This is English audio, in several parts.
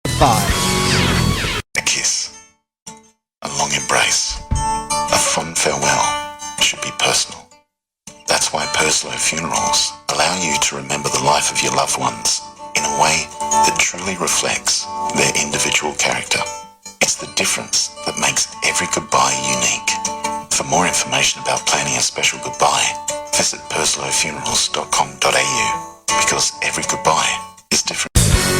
5. A kiss, a long embrace, a fond farewell should be personal. That's why Purslowe Funerals allow you to remember the life of your loved ones in a way that truly reflects their individual character. It's the difference that makes every goodbye unique. For more information about planning a special goodbye, visit purslowefunerals.com.au, because every goodbye is different.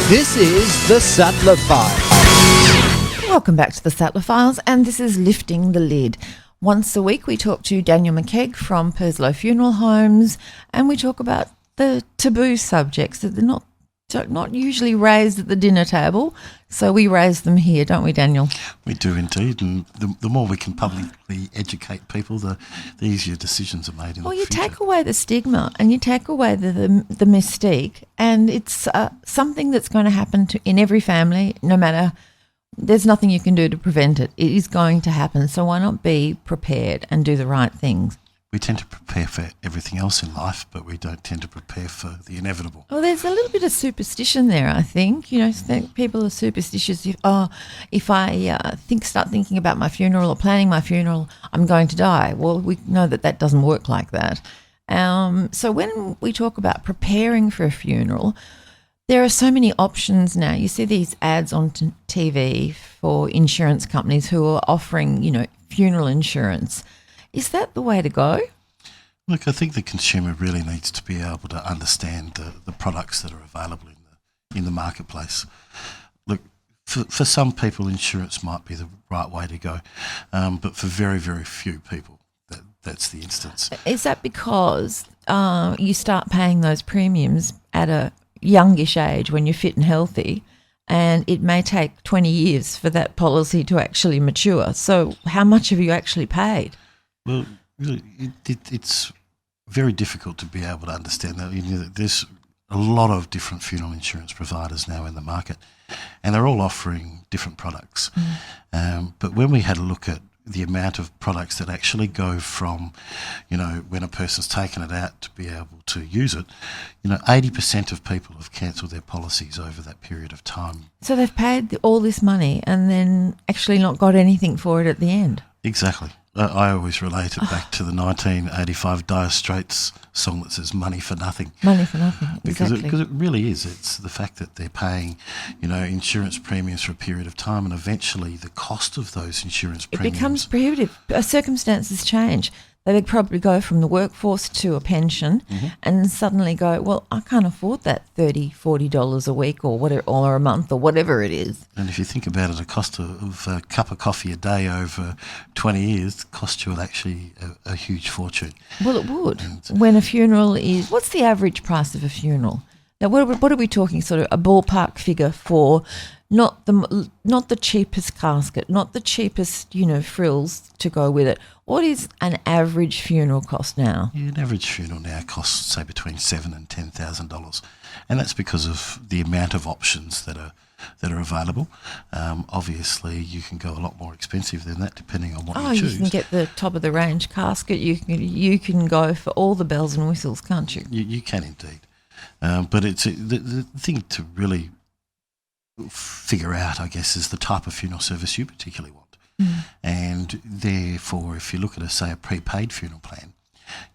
This is the Sattler Files. Welcome back to the Sattler Files, and this is Lifting the Lid. Once a week we talk to Daniel McKeig from Purslowe Funeral Homes, and we talk about the taboo subjects that they're not usually raised at the dinner table, so we raise them here, don't we, Daniel? We do indeed, and the more we can publicly educate people, the easier decisions are made in the future. Well, you take away the stigma and you take away the mystique, and it's something that's going to happen in every family, no matter. There's nothing you can do to prevent it. It is going to happen, so why not be prepared and do the right things? We tend to prepare for everything else in life, but we don't tend to prepare for the inevitable. Well, there's a little bit of superstition there, I think. You know, people are superstitious. If I start thinking about my funeral or planning my funeral, I'm going to die. Well, we know that doesn't work like that. So when we talk about preparing for a funeral, there are so many options now. You see these ads on TV for insurance companies who are offering, funeral insurance. Is that the way to go? Look, I think the consumer really needs to be able to understand the products that are available in the marketplace. Look, for some people, insurance might be the right way to go, but for very, very few people, that's the instance. Is that because you start paying those premiums at a youngish age when you're fit and healthy, and it may take 20 years for that policy to actually mature? So how much have you actually paid? Well, really, it's very difficult to be able to understand that. There's a lot of different funeral insurance providers now in the market, and they're all offering different products. But when we had a look at the amount of products that actually go from, when a person's taken it out to be able to use it, 80% of people have cancelled their policies over that period of time. So they've paid all this money and then actually not got anything for it at the end. Exactly. I always relate it back to the 1985 Dire Straits song that says "Money for Nothing." Money for nothing, because exactly. It really is. It's the fact that they're paying, insurance premiums for a period of time, and eventually the cost of those insurance premiums... It becomes prohibitive. Circumstances change. They would probably go from the workforce to a pension, and suddenly go, well, I can't afford that $30, $40 a week or whatever, or a month or whatever it is. And if you think about it, the cost of a cup of coffee a day over 20 years costs you actually a huge fortune. Well, it would. When a funeral is... What's the average price of a funeral? Now, what are we talking, sort of a ballpark figure for... Not the cheapest casket, not the cheapest, frills to go with it. What is an average funeral cost now? Yeah, an average funeral now costs, say, between $7,000 and $10,000, and that's because of the amount of options that are available. Obviously, you can go a lot more expensive than that, depending on what you choose. You can get the top of the range casket. You can go for all the bells and whistles, can't you? You can indeed, but it's the thing to really figure out, I guess, is the type of funeral service you particularly want. And therefore, if you look at a prepaid funeral plan,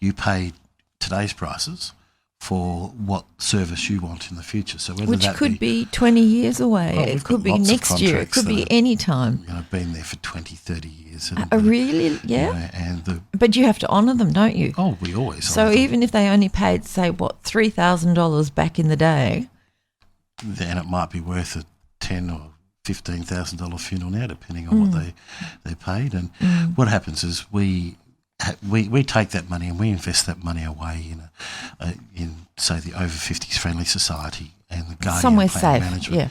you pay today's prices for what service you want in the future. So whether Which could be 20 years away. Well, it could be next year. It could be any time. Been there for 20, 30 years. And, really? Yeah. But you have to honour them, don't you? Oh, we always So even if they only paid, say, $3,000 back in the day, then it might be worth a $10,000 or $15,000 funeral now, depending on what they paid. And what happens is we take that money and we invest that money away in say the over 50s friendly society and the Guardian somewhere Plan safe, Management. yeah.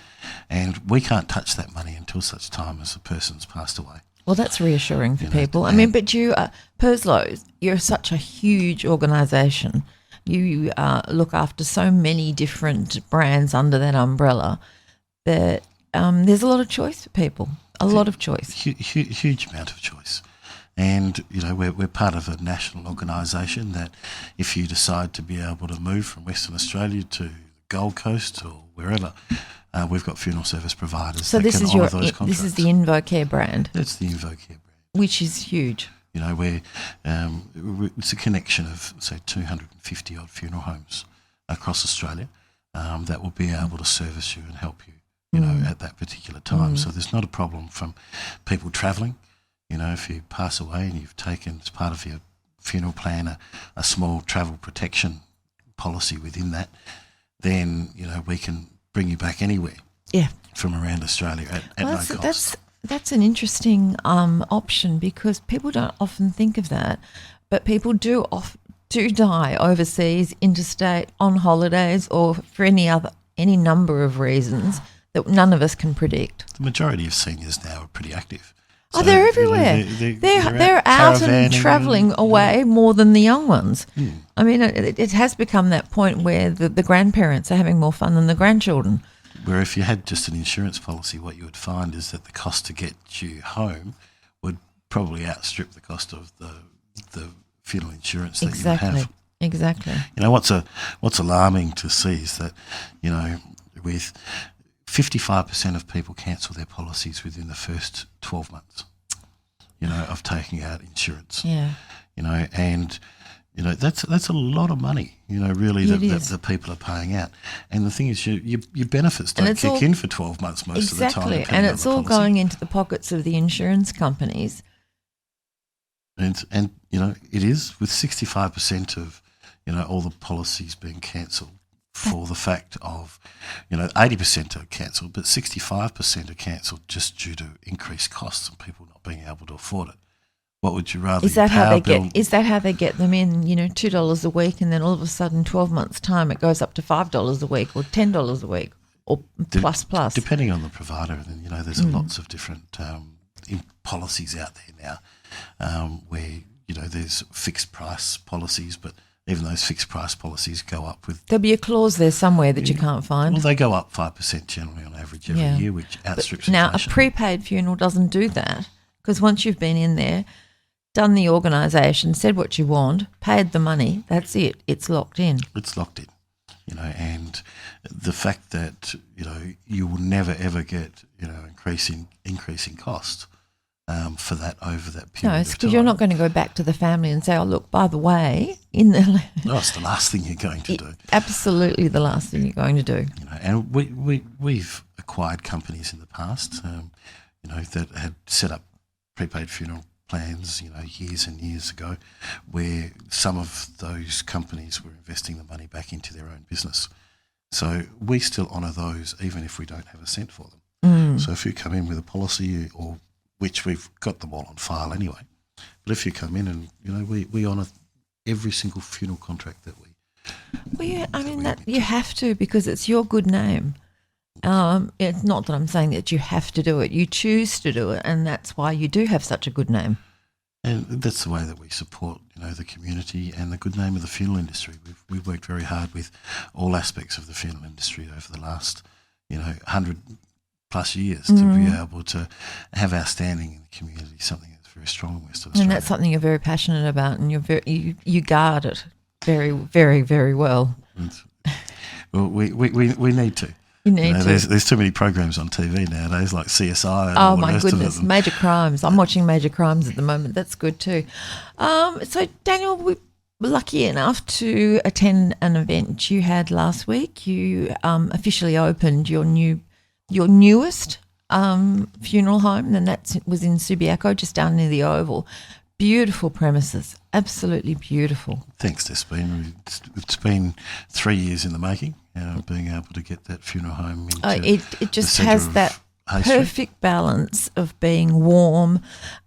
And we can't touch that money until such time as the person's passed away. Well, that's reassuring for people. But you, Purslowe, you're such a huge organisation. You look after so many different brands under that umbrella that there's a lot of choice for people, a lot of choice. Huge amount of choice. And, we're part of a national organisation that if you decide to be able to move from Western Australia to the Gold Coast or wherever, we've got funeral service providers. So that this can is honour those contracts. this is the InvoCare brand, That's the InvoCare brand. which is huge. You know, where it's a connection of, say, 250 odd funeral homes across Australia that will be able to service you and help you, you know, at that particular time. So there's not a problem from people travelling. You know, if you pass away and you've taken as part of your funeral plan a small travel protection policy within that, then, you know, we can bring you back anywhere from around Australia at no cost. That's an interesting option, because people don't often think of that, but people do die overseas, interstate, on holidays, or for any number of reasons that none of us can predict. The majority of seniors now are pretty active. Oh, they're everywhere. They're out and travelling away more than the young ones. I mean, it has become that point where the grandparents are having more fun than the grandchildren. Where if you had just an insurance policy, what you would find is that the cost to get you home would probably outstrip the cost of the funeral insurance that you would have. Exactly. You know, what's alarming to see is that, you know, with 55% of people cancel their policies within the first 12 months, you know, of taking out insurance. Yeah. You know, and you know, that's a lot of money, you know, really, that people are paying out. And the thing is, your benefits don't kick in for 12 months most of the time. Exactly, and it's all going into the pockets of the insurance companies. And you know, it is with 65% of, you know, all the policies being cancelled for the fact of, you know, 80% are cancelled, but 65% are cancelled just due to increased costs and people not being able to afford it. What would you rather? Is that how they get them in? You know, $2 a week, and then all of a sudden, 12 months' time, it goes up to $5 a week or $10 a week or plus. Depending on the provider, and you know, there's lots of different policies out there now, where you know there's fixed price policies, but even those fixed price policies go up with. There'll be a clause there somewhere that you can't find. Well, they go up 5% generally on average every year, which outstrips now, inflation. a prepaid funeral doesn't do that, because once you've been in there, done the organisation, said what you want, paid the money, that's it. It's locked in. It's locked in, you know, and the fact that, you know, you will never ever get, you know, increasing cost for that over that period. No, it's because you're not going to go back to the family and say, "Oh, look, by the way, in the." No, it's the last thing you're going to do. Absolutely, the last thing you're going to do. You know, and we've acquired companies in the past, you know, that had set up prepaid funeral plans, you know, years and years ago, where some of those companies were investing the money back into their own business. So we still honour those even if we don't have a cent for them. So if you come in with a policy, or which we've got them all on file anyway, but if you come in and, you know, we honour every single funeral contract that we. Well, yeah, I mean, that you have to, because it's your good name. It's not that I'm saying that you have to do it. You choose to do it, and that's why you do have such a good name. And that's the way that we support, you know, the community and the good name of the funeral industry. We've worked very hard with all aspects of the funeral industry over the last, you know, 100+ years to be able to have our standing in the community, something that's very strong in Western Australia. And that's something you're very passionate about, and you guard it very, very, very well. Well, we need to. You need to. There's too many programs on TV nowadays, like CSI. And oh my goodness, Major Crimes. I'm watching Major Crimes at the moment. That's good too. So Daniel, we were lucky enough to attend an event you had last week. You officially opened your newest funeral home, and that was in Subiaco, just down near the Oval. Beautiful premises, absolutely beautiful. Thanks, Despine. It's been 3 years in the making. Being able to get that funeral home into it just has that perfect balance of being warm,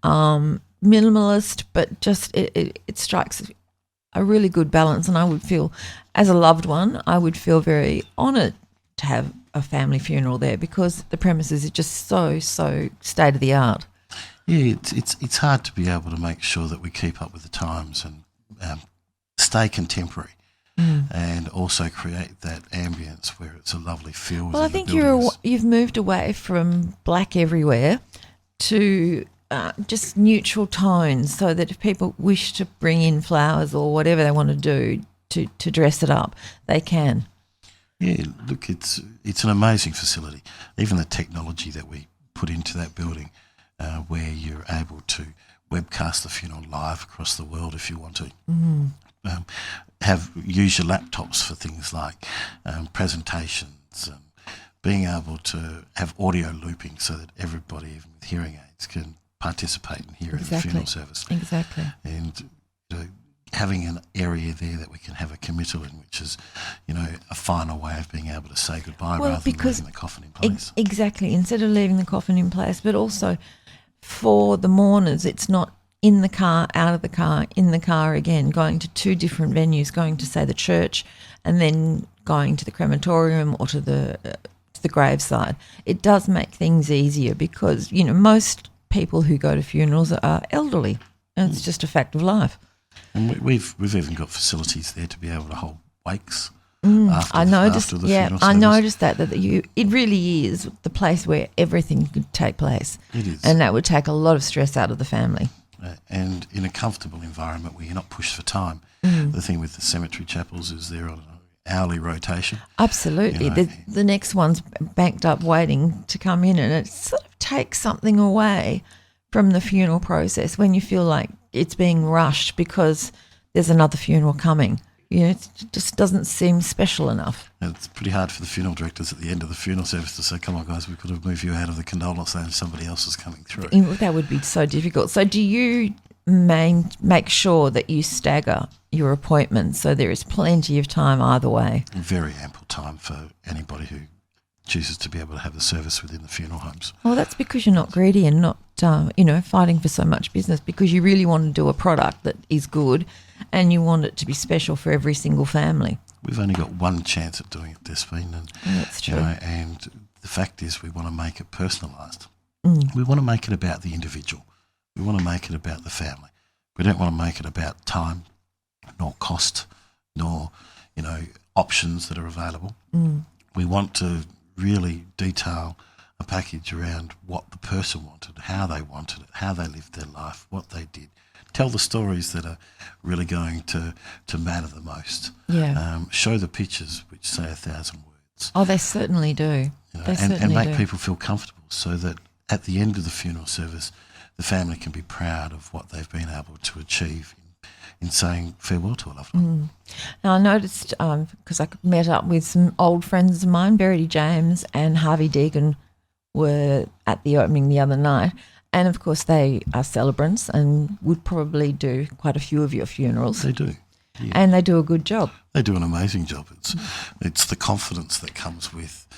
minimalist, but just it strikes a really good balance. And I would feel, as a loved one, I would feel very honoured to have a family funeral there, because the premises are just so state of the art. Yeah, it's hard to be able to make sure that we keep up with the times and stay contemporary. And also create that ambience where it's a lovely feel. Well, I think you've moved away from black everywhere to just neutral tones, so that if people wish to bring in flowers or whatever they want to do to dress it up, they can. Yeah, look, it's an amazing facility. Even the technology that we put into that building, where you're able to webcast the funeral live across the world if you want to. Use your laptops for things like presentations, being able to have audio looping so that everybody, even with hearing aids, can participate and hear in the funeral service. Exactly. And having an area there that we can have a committal in, which is, a final way of being able to say goodbye rather than leaving the coffin in place. Exactly. Instead of leaving the coffin in place, but also for the mourners, it's not in the car, out of the car, in the car again, going to two different venues, going to, say, the church and then going to the crematorium or to the graveside. It does make things easier because, most people who go to funerals are elderly, and it's just a fact of life. And we've even got facilities there to be able to hold wakes. I noticed. After the funeral I service. noticed that it really is the place where everything could take place. It is, and that would take a lot of stress out of the family. And in a comfortable environment where you're not pushed for time. The thing with the cemetery chapels is they're on an hourly rotation. Absolutely, the next one's banked up waiting to come in, and it sort of takes something away from the funeral process when you feel like it's being rushed because there's another funeral coming. It just doesn't seem special enough. And it's pretty hard for the funeral directors at the end of the funeral service to say, come on, guys, we could have moved you out of the condolence lounge, somebody else is coming through. That would be so difficult. So do you make sure that you stagger your appointments so there is plenty of time either way? Very ample time for anybody who chooses to be able to have the service within the funeral homes. Well, that's because you're not greedy and not, fighting for so much business, because you really want to do a product that is good and you want it to be special for every single family. We've only got one chance at doing it, Despine. And, that's true. And the fact is we want to make it personalised. We want to make it about the individual. We want to make it about the family. We don't want to make it about time, nor cost, nor, options that are available. We want to really detail a package around what the person wanted, how they wanted it, how they lived their life, what they did. Tell the stories that are really going to matter the most. Yeah. Show the pictures which say 1,000 words. Oh, they certainly do. And make people feel comfortable so that at the end of the funeral service, the family can be proud of what they've been able to achieve in saying farewell to a loved one. Now, I noticed, because I met up with some old friends of mine, Verity James and Harvey Deegan were at the opening the other night. And, of course, they are celebrants and would probably do quite a few of your funerals. They do. Yeah. And they do a good job. They do an amazing job. It's the confidence that comes with,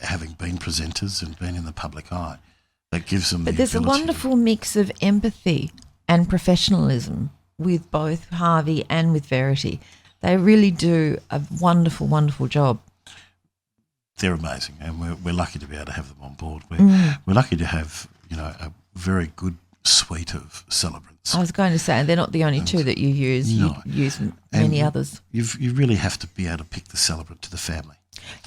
having been presenters and been in the public eye that gives them But there's a wonderful mix of empathy and professionalism with both Harvey and with Verity. They really do a wonderful, wonderful job. They're amazing, and we're lucky to be able to have them on board. We're lucky to have, a very good suite of celebrants. I was going to say, they're not the only two that you use. No. You use many others. You really have to be able to pick the celebrant to the family.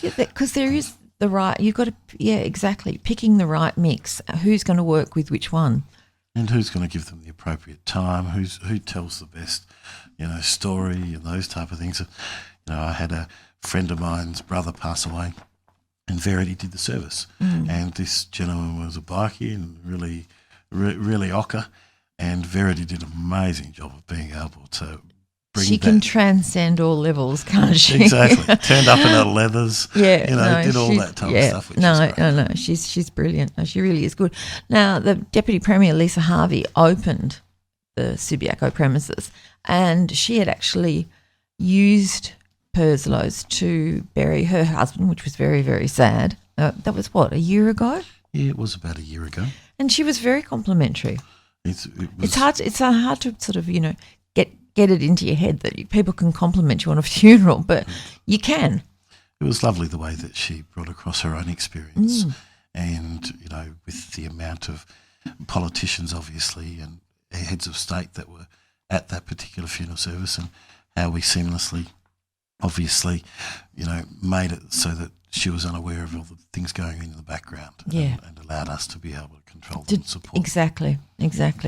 Yeah, because there is the right, you've got to, exactly, picking the right mix. Who's going to work with which one? And who's going to give them the appropriate time? Who tells the best, story and those type of things. I had a friend of mine's brother pass away, and Verity did the service. And this gentleman was a bikie and really ochre, and Verity did an amazing job of being able to bring She can transcend all levels, can't she? Exactly. Turned up in her leathers. Yeah. Did all that type of stuff. Which is great. No. She's brilliant. No, she really is good. Now, the Deputy Premier, Lisa Harvey, opened the Subiaco premises, and she had actually used Purslowe's to bury her husband, which was very, very sad. That was, a year ago? Yeah, it was about a year ago. And she was very complimentary. It's hard to sort of, get it into your head that people can compliment you on a funeral, but you can. It was lovely the way that she brought across her own experience, and with the amount of politicians, obviously, and heads of state that were at that particular funeral service, and how we seamlessly, obviously, made it so that she was unaware of all the things going on in the background, and allowed us to be able to control them and support. Exactly,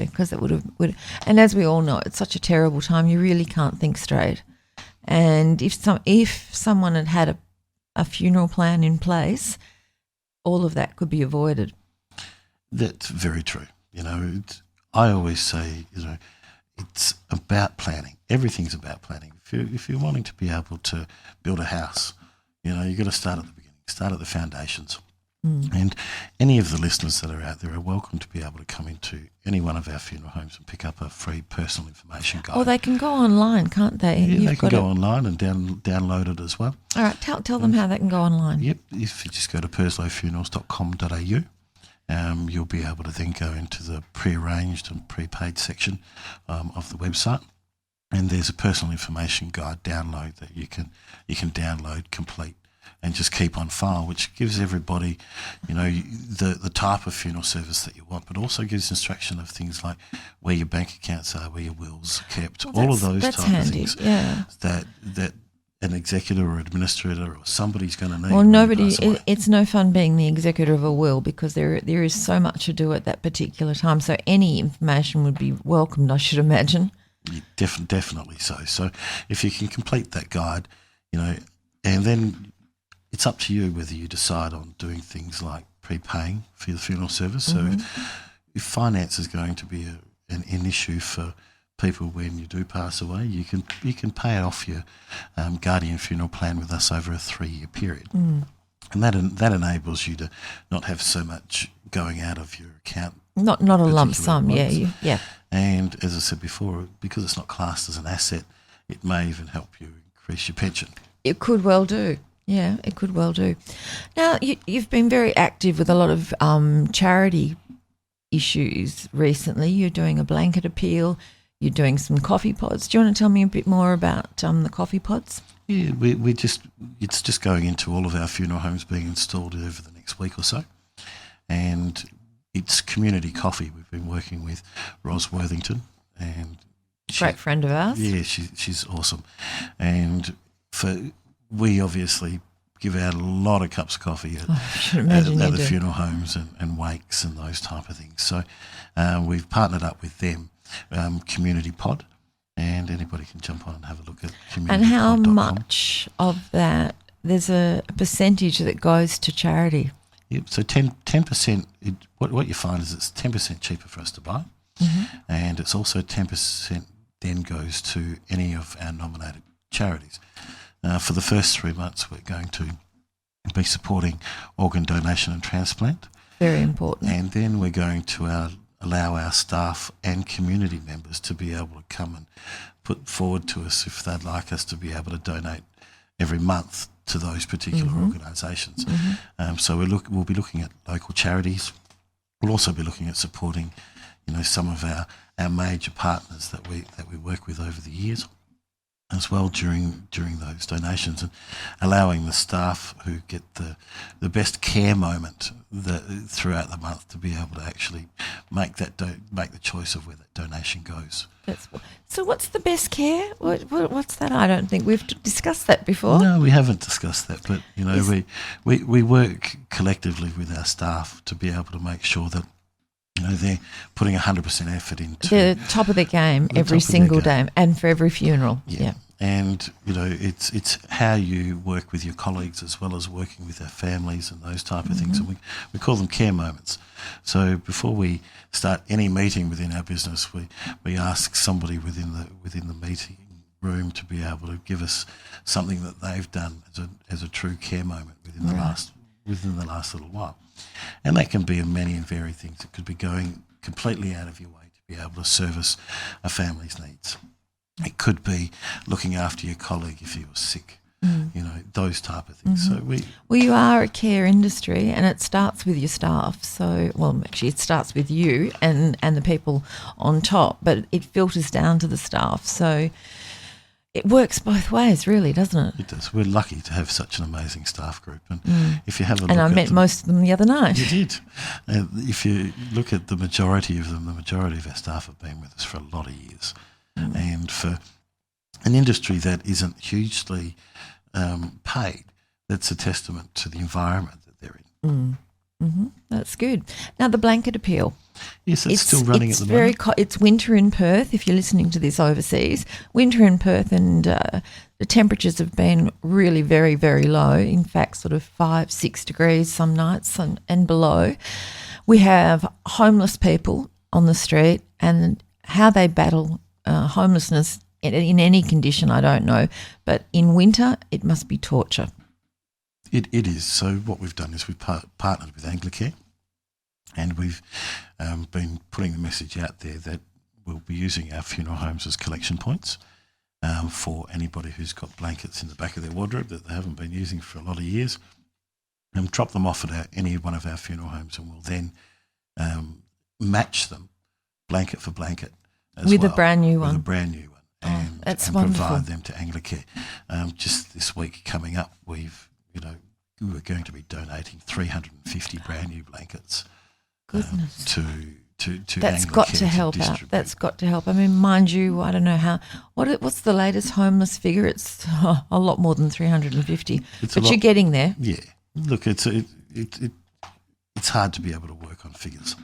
because it would. And as we all know, it's such a terrible time. You really can't think straight. And if someone had a funeral plan in place, all of that could be avoided. That's very true. I always say, it's about planning. Everything's about planning. If you're wanting to be able to build a house, you've got to start at the beginning, start at the foundations. And any of the listeners that are out there are welcome to be able to come into any one of our funeral homes and pick up a free personal information guide. Or they can go online, can't they? Yeah, they can go online and download it as well. All right, tell them how they can go online. Yep, if you just go to purslowefunerals.com.au, you'll be able to then go into the pre-arranged and prepaid section of the website. And there's a personal information guide download that you can download, complete, and just keep on file, which gives everybody, the type of funeral service that you want, but also gives instruction of things like where your bank accounts are, where your wills are kept, all of those type of things that an executor or administrator or somebody's going to need. Well, it's no fun being the executor of a will because there is so much to do at that particular time. So any information would be welcomed, I should imagine. Yeah, definitely so. So if you can complete that guide, and then it's up to you whether you decide on doing things like prepaying for the funeral service. So if finance is going to be an issue for people when you do pass away, you can pay off your guardian funeral plan with us over a 3-year period. And that enables you to not have so much going out of your account. Not a lump sum, yeah. And as I said before, because it's not classed as an asset, it may even help you increase your pension. It could well do. Yeah, it could well do. Now, you've been very active with a lot of charity issues recently. You're doing a blanket appeal. You're doing some coffee pods. Do you want to tell me a bit more about the coffee pods? Yeah, it's just going into all of our funeral homes being installed over the next week or so. And it's community coffee. We've been working with Ros Worthington. And great friend of ours. Yeah, she's awesome. And we obviously give out a lot of cups of coffee at the funeral homes and wakes and those type of things. So we've partnered up with them, Community Pod, and anybody can jump on and have a look at communitypod.com. And how much of that, there's a percentage that goes to charity? Yep, so 10%, what you find is it's 10% cheaper for us to buy, and it's also 10% then goes to any of our nominated charities. For the first 3 months, we're going to be supporting organ donation and transplant. Very important. And then we're going to allow our staff and community members to be able to come and put forward to us if they'd like us to be able to donate every month to those particular organisations. So we'll be looking at local charities. We'll also be looking at supporting, some of our major partners that we work with over the years as well during those donations, and allowing the staff who get the best care moment throughout the month to be able to actually make the choice of where that donation goes. So what's the best care? What's that? I don't think we've discussed that before. No, we haven't discussed that, but we work collectively with our staff to be able to make sure that they're putting 100% effort into the top of their game every single day and for every funeral. Yeah. And it's how you work with your colleagues as well as working with our families and those type of things, and we call them care moments. So before we start any meeting within our business, we ask somebody within the meeting room to be able to give us something that they've done as a true care moment within the last little while. And that can be many and varied things. It could be going completely out of your way to be able to service a family's needs. It could be looking after your colleague if he was sick, those type of things. So you are a care industry, and it starts with your staff. So, actually, it starts with you and the people on top, but it filters down to the staff. So it works both ways, really, doesn't it? It does. We're lucky to have such an amazing staff group, and if you have a look, and I met most of them the other night. You did. If you look at the majority of them, the majority of our staff have been with us for a lot of years. And for an industry that isn't hugely paid, that's a testament to the environment that they're in. That's good. Now, the blanket appeal. Yes, it's still running at the moment. It's winter in Perth, if you're listening to this overseas. Winter in Perth, and the temperatures have been really very, very low. In fact, sort of 5-6 degrees some nights and below. We have homeless people on the street, and how they battle homelessness in any condition, I don't know. But in winter, it must be torture. It is. So what we've done is we've partnered with Anglicare, and we've been putting the message out there that we'll be using our funeral homes as collection points for anybody who's got blankets in the back of their wardrobe that they haven't been using for a lot of years, and drop them off at any one of our funeral homes, and we'll then match them blanket for blanket with a brand new one. With a brand new one, and provide them to Anglicare. Just this week coming up, we're going to be donating 350 brand new blankets. Goodness. To that's Anglicare got to help out. That's got to help. I mean, mind you, I don't know what's the latest homeless figure? It's a lot more than 350. But you're getting there. Yeah. Look, it's hard to be able to work on figures.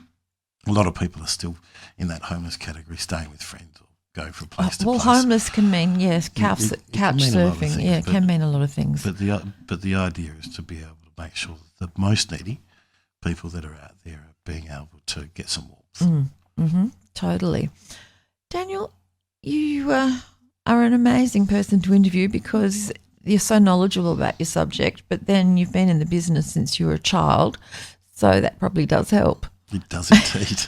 A lot of people are still in that homeless category, staying with friends or going from place to place. Well, homeless can mean, yes, couch surfing. It can mean a lot of things. But the idea is to be able to make sure that the most needy people that are out there are being able to get some warmth. Totally. Daniel, you are an amazing person to interview because you're so knowledgeable about your subject, but then you've been in the business since you were a child, so that probably does help. It does indeed.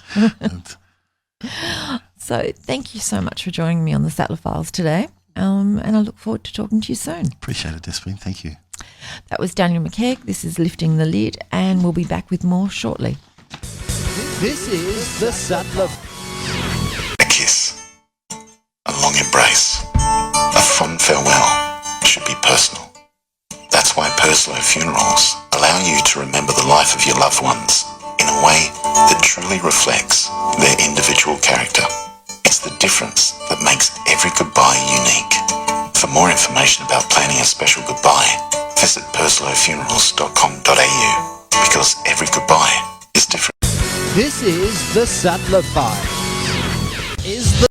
So thank you so much for joining me on the Sattler Files today, and I look forward to talking to you soon. Appreciate it, Despine. Thank you. That was Daniel McKeig. This is Lifting the Lid, and we'll be back with more shortly. This is the Sattler. A kiss, a long embrace, a fond farewell should be personal. That's why Purslowe Funerals allow you to remember the life of your loved ones in a way that truly reflects their individual character. It's the difference that makes every goodbye unique. For more information about planning a special goodbye, visit purslowefunerals.com.au, because every goodbye is different. This is the Sattler Files.